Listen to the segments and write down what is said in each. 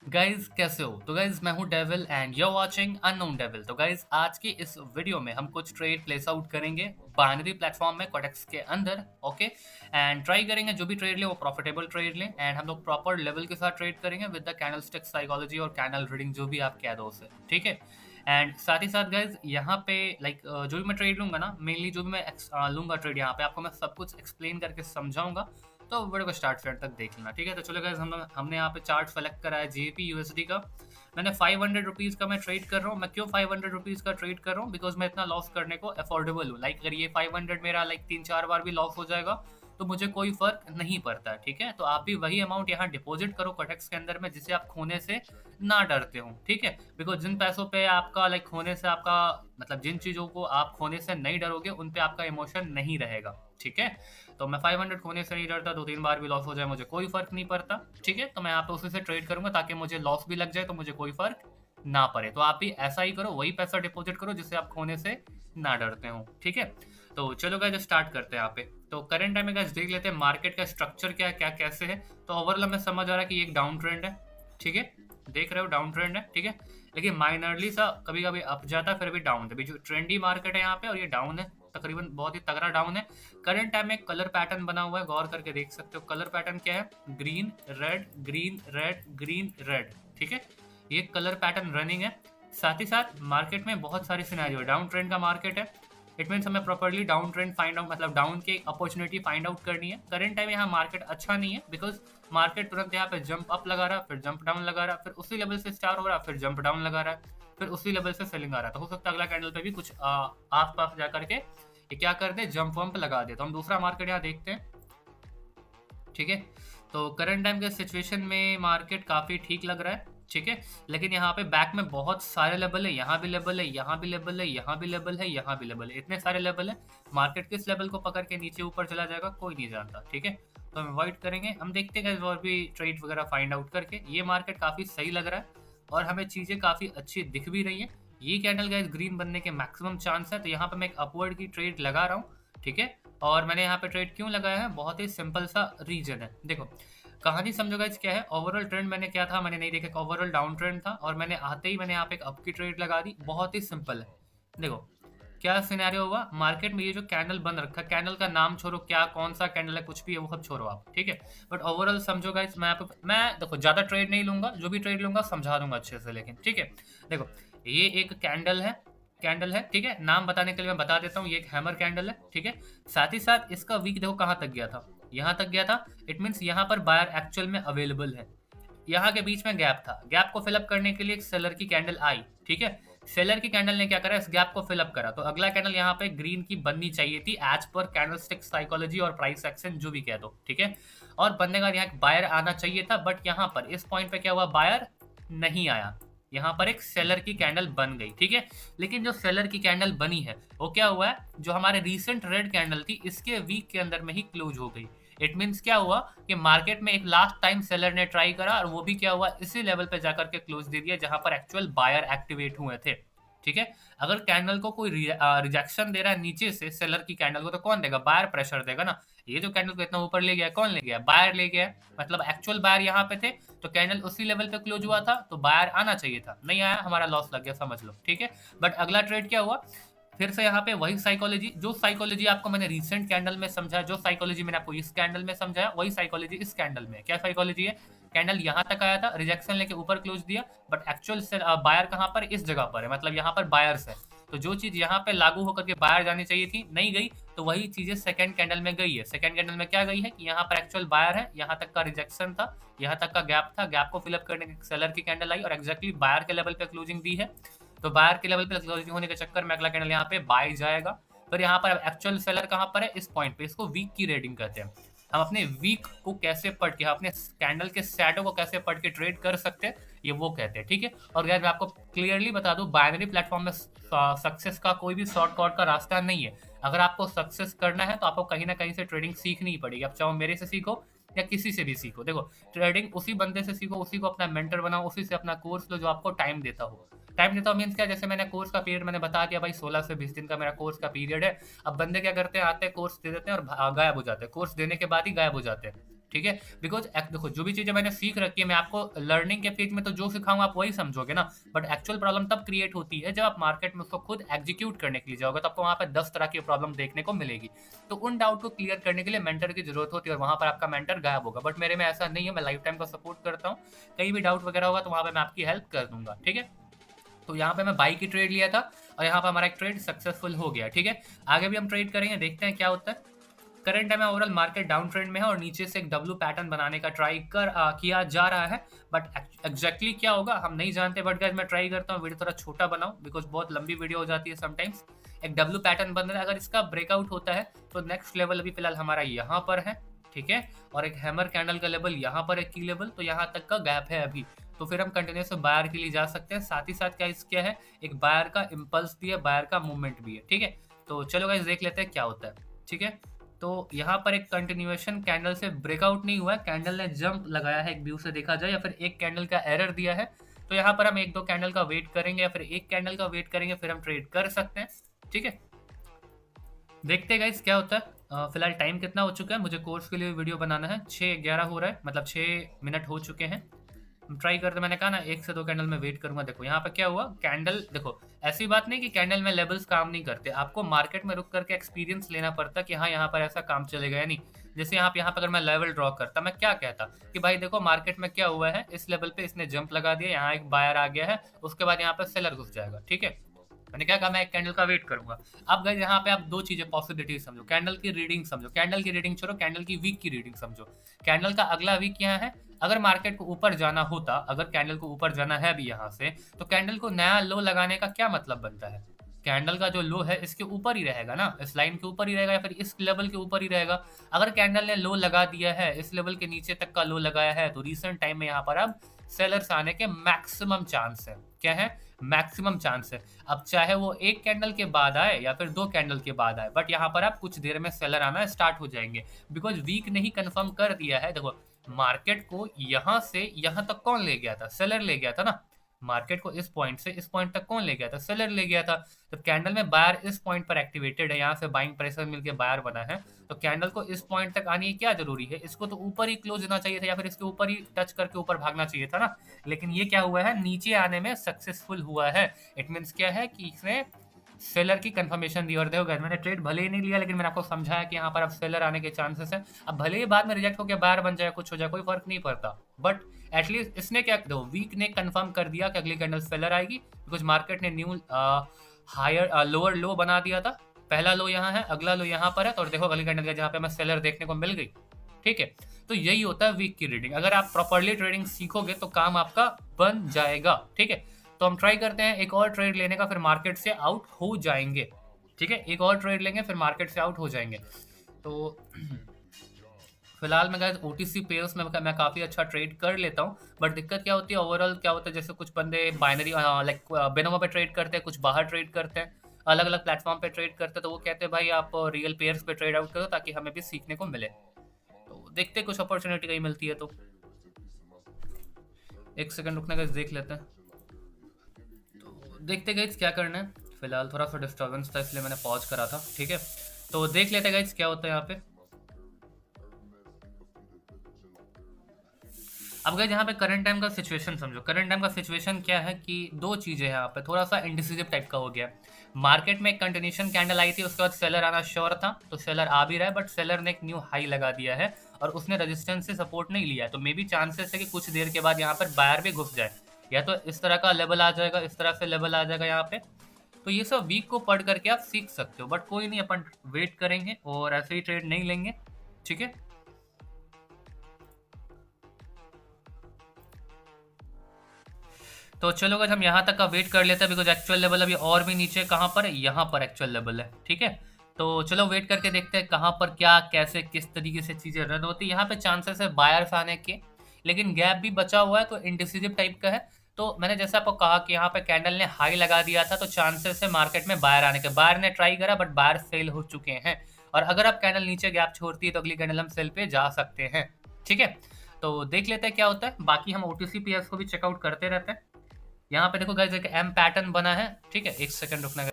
Guys कैसे हो? तो गाइज मैं हूं devil and you watching unknown devil. तो गाइज आज की इस वीडियो में हम कुछ ट्रेड प्लेस आउट करेंगे बाइनरी प्लेटफॉर्म में कोडेक्स के अंदर। ओके, एंड ट्राई करेंगे जो भी ट्रेड ले वो प्रॉफिटेबल ट्रेड लें एंड हम लोग प्रॉपर लेवल के साथ ट्रेड करेंगे with the candle stick psychology और कैंडल रीडिंग जो भी आप कह दो उसे। ठीक है, एंड साथ ही साथ गाइज यहाँ पे जो भी मैं ट्रेड लूंगा ना, मेनली जो भी मैं लूंगा ट्रेड यहाँ पे आपको मैं सब कुछ एक्सप्लेन करके समझाऊंगा। तो वीडियो को स्टार्ट से एंड तक देख लेना। ठीक है, तो चलो गाइस हमने यहाँ पे चार्ट सेलेक्ट करा है जीएपी यूएसडी का। मैंने 500 रुपीज़ का मैं ट्रेड कर रहा हूँ। मैं क्यों 500 रुपीज़ का ट्रेड कर रहा हूँ? बिकॉज मैं इतना लॉस करने को अफोर्डेबल हूँ। अगर ये 500 मेरा 3-4 बार भी लॉस हो जाएगा तो मुझे कोई फर्क नहीं पड़ता है। ठीक है, तो आप भी वही अमाउंट यहाँ डिपॉजिट करो कोटेक्स के अंदर में जिसे आप खोने से ना डरते हो। ठीक है, बिकॉज जिन पैसों पे आपका खोने से आपका मतलब जिन चीज़ों को आप खोने से नहीं डरोगे उन पे आपका इमोशन नहीं रहेगा। ठीक है, तो मैं 500 खोने से नहीं डरता। 2-3 बार भी लॉस हो जाए मुझे कोई फर्क नहीं पड़ता। ठीक है, तो मैं यहाँ पे उसी से ट्रेड करूंगा ताकि मुझे लॉस भी लग जाए तो मुझे कोई फर्क ना पड़े। तो आप भी ऐसा ही करो, वही पैसा डिपॉजिट करो जिससे आप खोने से ना डरते हो। ठीक है, तो चलो गाइस स्टार्ट करते हैं यहाँ पे। तो करंट टाइम में गाइस देख लेते हैं मार्केट का स्ट्रक्चर क्या क्या कैसे है। तो ओवरऑल हमें समझ आ रहा है कि एक डाउन ट्रेंड है। ठीक है, देख रहे हो डाउन ट्रेंड है। ठीक है, लेकिन माइनरली सा कभी कभी अप जाता है फिर भी डाउन है। जो ट्रेंडी मार्केट है यहाँ पे और ये डाउन है, तकरीबन बहुत ही तगड़ा डाउन है। करंट टाइम में कलर पैटर्न बना हुआ है, गौर करके देख सकते हो। कलर पैटर्न क्या है? Green red green red green red. ठीक है, ये कलर पैटर्न रनिंग है। साथ ही साथ मार्केट में बहुत सारे सिनेरियो, डाउन ट्रेंड का मार्केट है। इट मीन्स हमें properly down trend find out मतलब डाउन की अपॉर्चुनिटी फाइंड आउट करनी है। करंट टाइम यहाँ मार्केट अच्छा नहीं है बिकॉज मार्केट तुरंत यहाँ पे जंप अप लगा रहा है, फिर जंप डाउन लगा रहा है, फिर उसी लेवल से स्टार्ट हो रहा है, फिर जंप डाउन लगा रहा है, फिर उसी लेवल से सेलिंग आ रहा है। तो हो सकता है अगला कैंडल पे भी कुछ आस पास जाकर के ये क्या कर दे, जंप वंप लगा दे। तो हम दूसरा मार्केट यहाँ देखते हैं। ठीक है, तो करंट टाइम के सिचुएशन में मार्केट काफ़ी ठीक लग रहा है। ठीक है, लेकिन यहाँ पे बैक में बहुत सारे लेवल है। यहाँ भी लेवल है, यहाँ भी लेवल है, यहाँ भी लेवल है, यहाँ भी लेवल है। इतने सारे लेवल है, मार्केट किस लेवल को पकड़ के नीचे ऊपर चला जाएगा कोई नहीं जानता। ठीक है, तो हम अवॉइड करेंगे। हम देखते हैं और भी ट्रेड वगैरह फाइंड आउट करके। ये मार्केट काफ़ी सही लग रहा है और हमें चीज़ें काफ़ी अच्छी दिख भी रही है। ये कैंडल गाइस ग्रीन बनने के मैक्सिमम चांस है, तो यहाँ पे मैं एक अपवर्ड की ट्रेड लगा रहा हूँ। ठीक है, और मैंने यहाँ पे ट्रेड क्यों लगाया है? बहुत ही सिंपल सा रीजन है। देखो कहानी समझो गाइस क्या है। ओवरऑल ट्रेंड मैंने क्या था, मैंने नहीं देखा, ओवरऑल डाउन ट्रेंड था और मैंने आते ही मैंने यहाँ पे एक अप की ट्रेड लगा दी। बहुत ही सिंपल है। देखो क्या सिनेरियो हुआ मार्केट में। ये जो कैंडल बन रखा है, कैंडल का नाम छोड़ो, क्या कौन सा कैंडल है कुछ भी है वो सब छोड़ो आप। ठीक है, बट ओवरऑल समझो गाइस। मैं देखो ज्यादा ट्रेड नहीं लूंगा, जो भी ट्रेड लूंगा समझा दूंगा अच्छे से। लेकिन ठीक है, देखो ये एक कैंडल है। ठीक है, नाम बताने के लिए मैं बता देता हूँ, ये एक हैमर कैंडल है। ठीक है, साथ ही साथ इसका वीक देखो कहाँ तक गया था, यहाँ तक गया था। इट मीन्स यहाँ पर बायर एक्चुअल में अवेलेबल है। यहाँ के बीच में गैप था, गैप को फिलअप करने के लिए एक सेलर की कैंडल आई। ठीक है, सेलर की कैंडल ने क्या करा, इस गैप को फिलअप करा। तो अगला कैंडल यहाँ पे ग्रीन की बननी चाहिए थी एज पर कैंडलस्टिक साइकोलॉजी और प्राइस एक्शन जो भी कह दो। ठीक है, और बनने का यहाँ बायर आना चाहिए था, बट यहाँ पर इस पॉइंट पे क्या हुआ, बायर नहीं आया। यहाँ पर एक सेलर की कैंडल बन गई। ठीक है, लेकिन जो सेलर की कैंडल बनी है वो क्या हुआ है, जो हमारे रीसेंट रेड कैंडल थी इसके वीक के अंदर में ही क्लोज हो गई। इट मीन्स क्या हुआ कि मार्केट में एक लास्ट टाइम सेलर ने ट्राई करा और वो भी क्या हुआ, इसी लेवल पे जाकर के क्लोज दे दिया जहां पर एक्चुअल बायर एक्टिवेट हुए थे। ठीक है, अगर कैंडल को कोई रिजेक्शन दे रहा है नीचे से सेलर की कैंडल को, तो कौन देगा, बायर प्रेशर देगा ना। ये जो कैंडल को इतना ऊपर ले गया, कौन ले गया, बायर ले गया। मतलब एक्चुअल बायर यहाँ पे थे तो कैंडल उसी लेवल पे क्लोज हुआ था, तो बायर आना चाहिए था, नहीं आया, हमारा लॉस लग गया, समझ लो। ठीक है, बट अगला ट्रेड क्या हुआ, फिर से यहाँ पे वही साइकोलॉजी, जो साइकोलॉजी आपको मैंने रिसेंट कैंडल में समझा, जो साइकोलॉजी मैंने आपको इस कैंडल में समझाया, वही साइकोलॉजी इस कैंडल में। क्या साइकोलॉजी है, कैंडल यहाँ तक आया था, रिजेक्शन लेके ऊपर क्लोज दिया, बट एक्चुअल बायर कहाँ पर, इस जगह पर है, मतलब यहाँ पर बायर्स है। तो जो चीज यहाँ पे लागू होकर के बाहर जानी चाहिए थी नहीं गई, तो वही चीजें सेकंड कैंडल में गई है। सेकंड कैंडल में क्या गई है कि यहाँ पर एक्चुअल बायर है, यहाँ तक का रिजेक्शन था, यहाँ तक का गैप था, गैप को फिलअप करने के सेलर की कैंडल आई और एक्जैक्टली बायर के लेवल पे क्लोजिंग दी है। तो बायर के लेवल पे क्लोजिंग होने के चक्कर में अगला कैंडल यहाँ पे बाय जाएगा। पर यहाँ पर एक्चुअल सेलर कहाँ पर है, इस पॉइंट पे। इसको वीक की रेडिंग कहते हैं। हम अपने वीक को कैसे पढ़ के, अपने कैंडल के शैडो को कैसे पढ़ के ट्रेड कर सकते हैं, ये वो कहते हैं। ठीक है, और गैर मैं आपको क्लियरली बता दूं, बाइनरी प्लेटफॉर्म में सक्सेस का कोई भी शॉर्टकट का रास्ता नहीं है। अगर आपको सक्सेस करना है तो आपको कहीं ना कहीं से ट्रेडिंग सीखनी ही पड़ेगी। आप चाहो मेरे से सीखो या किसी से भी सीखो। देखो ट्रेडिंग उसी बंदे से सीखो, उसी को अपना मेंटर बनाओ, उसी से अपना कोर्स लो जो आपको टाइम देता हो। टाइम देता हो मीन्स क्या, जैसे मैंने कोर्स का पीरियड मैंने बता दिया भाई 16 से 20 दिन का मेरा कोर्स का पीरियड है। अब बंदे क्या करते हैं, आते हैं कोर्स दे देते हैं और गायब हो जाते हैं, कोर्स देने के बाद ही गायब हो जाते हैं। ठीक है, बिकॉज देखो जो भी चीजें मैंने सीख रखी है, मैं आपको लर्निंग के फेज में तो जो सिखाऊंगा आप वही समझोगे ना, बट एक्चुअल प्रॉब्लम तब क्रिएट होती है जब आप मार्केट में उसको खुद एग्जीक्यूट करने के लिए जाओगे, तो आपको वहां पे 10 तरह की प्रॉब्लम देखने को मिलेगी। तो उन डाउट को क्लियर करने के लिए मेंटर की जरूरत होती है, और वहां पर आपका मेंटर गायब होगा। बट मेरे में ऐसा नहीं है, मैं लाइफ टाइम का सपोर्ट करता हूँ, कहीं भी डाउट वगैरह होगा तो वहां पर मैं आपकी हेल्प कर दूंगा। ठीक है, तो यहाँ पे मैं बाई की ट्रेड लिया था और यहाँ पे हमारा एक ट्रेड सक्सेसफुल हो गया। ठीक है, आगे भी हम ट्रेड करेंगे, देखते हैं क्या होता है। करंट टाइम में ओवरऑल मार्केट डाउन ट्रेंड में है और नीचे से एक डब्ल्यू पैटर्न बनाने का ट्राई किया जा रहा है, बट एग्जैक्टली क्या होगा हम नहीं जानते। बट गाइस मैं ट्राई करता हूँ वीडियो थोड़ा छोटा बनाऊं, बिकॉज बहुत लंबी वीडियो हो जाती है समटाइम्स। एक डब्ल्यू पैटर्न बन रहा है, अगर इसका ब्रेकआउट होता है तो नेक्स्ट लेवल अभी फिलहाल हमारा यहाँ पर है। ठीक है, और एक हैमर कैंडल का लेवल यहाँ पर है, की लेवल, तो यहाँ तक का गैप है अभी, तो फिर हम कंटिन्यूस बायर के लिए जा सकते हैं। साथ ही साथ क्या है, एक बायर का इम्पल्स भी है, बायर का मूवमेंट भी है। ठीक है, तो चलो गाइस देख लेते हैं क्या होता है। ठीक है, तो यहाँ पर एक कंटिन्यूएशन कैंडल से ब्रेकआउट नहीं हुआ है, कैंडल ने जंप लगाया है एक व्यू से देखा जाए, या फिर एक कैंडल का एरर दिया है, तो यहाँ पर हम एक दो कैंडल का वेट करेंगे या फिर एक कैंडल का वेट करेंगे, फिर हम ट्रेड कर सकते हैं। ठीक है, देखते हैं गाइस क्या होता है। फिलहाल टाइम कितना हो चुका है, मुझे कोर्स के लिए वीडियो बनाना है, 6:11 हो रहा है, मतलब 6 मिनट हो चुके हैं। हम ट्राई करते, मैंने कहा ना 1 से 2 कैंडल में वेट करूंगा। देखो यहाँ पे क्या हुआ, कैंडल, देखो ऐसी बात नहीं कि कैंडल में लेवल्स काम नहीं करते, आपको मार्केट में रुक करके एक्सपीरियंस लेना पड़ता कि हाँ यहाँ पर ऐसा काम चलेगा या नहीं। जैसे यहाँ पर अगर मैं लेवल ड्रॉ करता, मैं क्या कहता कि भाई देखो मार्केट में क्या हुआ है, इस लेवल पे इसने जंप लगा दिया, यहाँ एक बायर आ गया है, उसके बाद यहाँ पर सेलर घुस जाएगा। ठीक है, मैंने क्या कहा, मैं एक कैंडल का वेट करूंगा। अब गाइस यहाँ पे आप दो चीजें पॉसिबिलिटी समझो, कैंडल की रीडिंग समझो, कैंडल की रीडिंग छोड़ो, कैंडल की वीक की रीडिंग समझो। कैंडल का अगला वीक यहाँ है, अगर मार्केट को ऊपर जाना होता, अगर कैंडल को ऊपर जाना है अभी यहाँ से, तो कैंडल को नया लो लगाने का क्या मतलब बनता है। कैंडल का जो लो है इसके ऊपर ही रहेगा ना, इस लाइन के ऊपर ही रहेगा या फिर इस लेवल के ऊपर ही रहेगा। अगर कैंडल ने लो लगा दिया है, इस लेवल के नीचे तक का लो लगाया है, तो रिसेंट टाइम में यहाँ पर अब सेलर्स आने के मैक्सिमम चांस है। क्या है, मैक्सिमम चांस है। अब चाहे वो एक कैंडल के बाद आए या फिर 2 कैंडल के बाद आए, बट यहाँ पर आप कुछ देर में सेलर आना स्टार्ट हो जाएंगे, बिकॉज वीक ने ही कंफर्म कर दिया है। देखो मार्केट को यहाँ से यहाँ तक कौन ले गया था, सेलर ले गया था ना। मार्केट को इस पॉइंट से इस पॉइंट तक कौन ले गया था, सेलर ले गया था। तो कैंडल में बायर इस पॉइंट पर एक्टिवेटेड है, यहाँ से बाइंग प्रेशर मिलकर बायर बना है, तो कैंडल को इस पॉइंट तक आनी क्या जरूरी है, इसको तो ऊपर ही क्लोज होना चाहिए था या फिर इसके ऊपर ही टच करके ऊपर भागना चाहिए था ना। लेकिन ये क्या हुआ है, नीचे आने में सक्सेसफुल हुआ है। इट मीन्स क्या है कि इसने सेलर की कंफर्मेशन दी। और देखो मैंने ट्रेड भले ही नहीं लिया, लेकिन मैंने आपको समझाया कि यहाँ पर अब सेलर आने के चांसेस है। अब भले ही बाद में रिजेक्ट होकर बाहर बन जाए, कुछ हो जाए, कोई फर्क नहीं पड़ता, बट एटलीस्ट इसने क्या, दो वीक ने कंफर्म कर दिया कि अगली कैंडल सेलर आएगी, बिकॉज मार्केट ने न्यू हायर लोअर लो बना दिया था। पहला लो यहाँ है, अगला लो यहाँ पर है, तो देखो अगली कैंडल जहाँ पे हमें सेलर देखने को मिल गई। ठीक है, तो यही होता है वीक की रीडिंग। अगर आप प्रॉपरली ट्रेडिंग सीखोगे तो काम आपका बन जाएगा। ठीक है, तो हम ट्राई करते हैं एक और ट्रेड लेने का, फिर मार्केट से आउट हो जाएंगे। ठीक है, एक और ट्रेड लेंगे फिर मार्केट से आउट हो जाएंगे। तो फिलहाल मैं गाइस ओटीसी पेयर्स में मैं काफ़ी अच्छा ट्रेड कर लेता हूँ, बट दिक्कत क्या होती है, ओवरऑल क्या होता है, जैसे कुछ बंदे बाइनरी लाइक बेनोमो पे ट्रेड करते हैं, कुछ बाहर ट्रेड करते हैं, अलग अलग प्लेटफॉर्म पे ट्रेड करते हैं, तो वो कहते हैं भाई आप रियल पेयर्स पे ट्रेड आउट करो ताकि हमें भी सीखने को मिले। तो देखते कुछ अपॉर्चुनिटी कहीं मिलती है तो। एक सेकंड रुकने का देख लेते हैं, तो देखते गए क्या करना है। फिलहाल थोड़ा सा डिस्टर्बेंस था इसलिए मैंने पॉज करा था। ठीक है, तो देख लेते गाइस क्या होता है यहाँ पे। अब गए यहाँ पे करंट टाइम का सिचुएशन समझो। करंट टाइम का सिचुएशन क्या है कि दो चीजें हैं यहाँ पे, थोड़ा सा इंडिसिजिव टाइप का हो गया। मार्केट में एक कंटिन्यूशन कैंडल आई थी, उसके बाद सेलर आना श्योर था, तो सेलर आ भी रहा है, बट सेलर ने एक न्यू हाई लगा दिया है और उसने रेजिस्टेंस से सपोर्ट नहीं लिया है, तो मे बी चांसेस है कि कुछ देर के बाद यहाँ पर बायर भी घुस जाए, या तो इस तरह का लेवल आ जाएगा, इस तरह से लेवल आ जाएगा यहाँ पे। तो ये सब वीक को पढ़ करके आप सीख सकते हो, बट कोई नहीं, अपन वेट करेंगे और ऐसे ही ट्रेड नहीं लेंगे। ठीक है, तो चलो गाइस हम यहाँ तक का वेट कर लेते हैं, बिकॉज एक्चुअल लेवल अभी और भी नीचे कहाँ पर है, यहाँ पर एक्चुअल लेवल है। ठीक है, तो चलो वेट करके देखते हैं कहाँ पर क्या कैसे किस तरीके से चीज़ें रन होती है। यहाँ पे चांसेस है बायर्स आने के, लेकिन गैप भी बचा हुआ है, तो इंडिसिजिव टाइप का है। तो मैंने जैसे आपको कहा कि यहाँ पे कैंडल ने हाई लगा दिया था, तो चांसेस है मार्केट में बायर आने के। बायर ने ट्राई करा बट बायर फेल हो चुके हैं, और अगर आप कैंडल नीचे गैप छोड़ती है तो अगली कैंडल हम सेल पे जा सकते हैं। ठीक है, तो देख लेते हैं क्या होता है। बाकी हम ओटीसी पेयर्स को भी चेकआउट करते रहते हैं। यहाँ पे देखो गाइज एक एम पैटर्न बना है। ठीक है, एक सेकंड रुकना।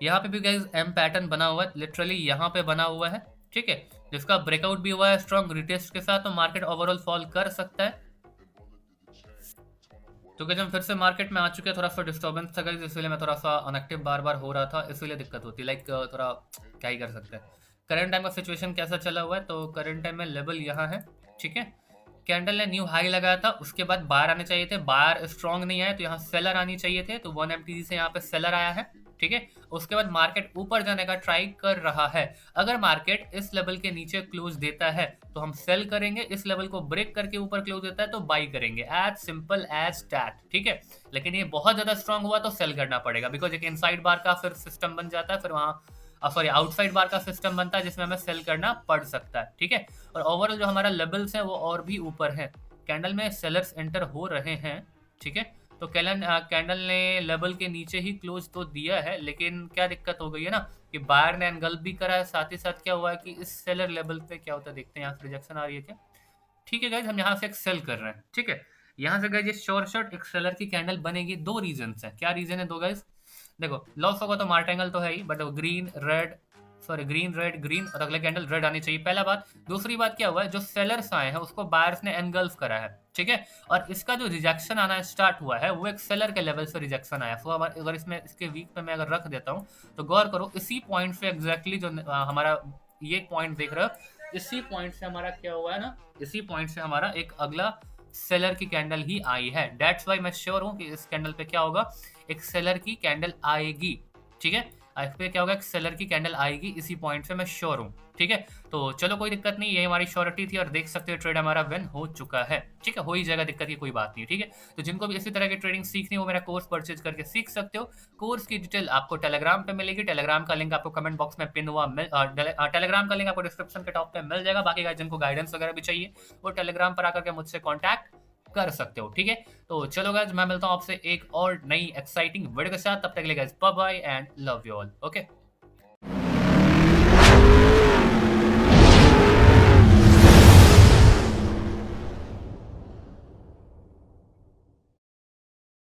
यहाँ पे भी गाइज एम पैटर्न बना हुआ है, लिटरली यहाँ पे बना हुआ है। ठीक है, जिसका ब्रेकआउट भी हुआ है स्ट्रॉन्ग रिटेस्ट के साथ, तो मार्केट ओवरऑल फॉल कर सकता है। तो क्या हम फिर से मार्केट में आ चुके हैं, थोड़ा सा डिस्टर्बेंस था गाइस, इसलिए मैं थोड़ा सा अनएक्टिव बार बार हो रहा था, इसलिए दिक्कत होती है। लाइक थोड़ा क्या ही कर सकते हैं। करंट टाइम का सिचुएशन कैसा चला हुआ है, तो करंट टाइम में लेवल यहाँ है, ठीक है। कैंडल ने न्यू हाई लगाया था, उसके बाद बाहर आने चाहिए थे, बाहर स्ट्रॉन्ग नहीं आए तो यहाँ सेलर आनी चाहिए थे, तो 1 MTG से यहाँ पे सेलर आया है, ठीक है। उसके बाद मार्केट ऊपर जाने का ट्राई कर रहा है। अगर मार्केट इस लेवल के नीचे क्लोज देता है तो हम सेल करेंगे, इस लेवल को ब्रेक करके ऊपर क्लोज देता है तो बाई करेंगे, एज सिंपल एज दैट, ठीक है। लेकिन ये बहुत ज्यादा स्ट्रांग हुआ तो सेल करना पड़ेगा, बिकॉज एक इनसाइड बार का फिर सिस्टम बन जाता है, फिर वहाँ सॉरी आउटसाइड बार का सिस्टम बनता है जिसमें हमें सेल करना पड़ सकता है, ठीक है। और ओवरऑल जो हमारा लेवल्स है वो और भी ऊपर है, कैंडल में सेलर्स एंटर हो रहे हैं, ठीक है। तो कैंडल ने लेवल के नीचे ही क्लोज तो दिया है, लेकिन क्या दिक्कत हो गई है ना कि बायर ने एनगल्फ भी करा है, साथ ही साथ क्या हुआ है कि इस सेलर लेवल पे क्या होता है देखते हैं, यहाँ से रिजेक्शन आ रही है क्या, ठीक है गाइज, हम यहाँ से एक सेल कर रहे हैं, ठीक है। यहाँ से गाइज ये शॉर्ट शॉर्ट एक सेलर की कैंडल बनेगी, दो रीजन है। क्या रीजन है दो गाइज, देखो लॉस होगा तो मार्टेंगल तो है ही, but green red sorry green red green और अगले कैंडल रेड आनी चाहिए, पहला बात। दूसरी बात क्या हुआ है, जो सेलर्स आए हैं उसको बायर्स ने एनगल्फ करा है, ठीक है। और इसका जो रिजेक्शन आना स्टार्ट हुआ है वो एक सेलर के लेवल से रिजेक्शन आया। तो अगर इसमें इसके वीक पे मैं अगर रख देता हूँ तो गौर करो, इसी पॉइंट से एग्जैक्टली जो हमारा ये पॉइंट देख रहे हो, इसी पॉइंट से हमारा क्या हुआ है ना, इसी पॉइंट से हमारा एक अगला सेलर की कैंडल ही आई है। दैट्स वाई मैं श्योर हूं कि इस कैंडल पे क्या होगा, एक सेलर की कैंडल आएगी, ठीक है। इस पे क्या होगा, एक सेलर की कैंडल आएगी, इसी पॉइंट से मैं श्योर हूं, ठीक है। तो चलो कोई दिक्कत नहीं, ये हमारी श्योरिटी थी और देख सकते हो ट्रेड हमारा विन हो चुका है, ठीक है। हो ही जाएगा, दिक्कत की कोई बात नहीं, ठीक है। तो जिनको भी इसी तरह की ट्रेडिंग सीखनी हो मेरा कोर्स परचेज करके सीख सकते हो। कोर्स की डिटेल आपको टेलीग्राम पे मिलेगी, टेलीग्राम का लिंक आपको कमेंट बॉक्स में पिन हुआ टेलीग्राम का लिंक आपको डिस्क्रिप्शन के टॉप पे मिल जाएगा। बाकी गाइस जिनको गाइडेंस वगैरह भी चाहिए वो टेलीग्राम पर आकर के मुझसे कॉन्टैक्ट कर सकते हो, ठीक है। तो चलो गाइस मैं मिलता हूं आपसे एक और नई एक्साइटिंग वीडियो के साथ, तब तक के लिए guys bye bye and love you all, okay.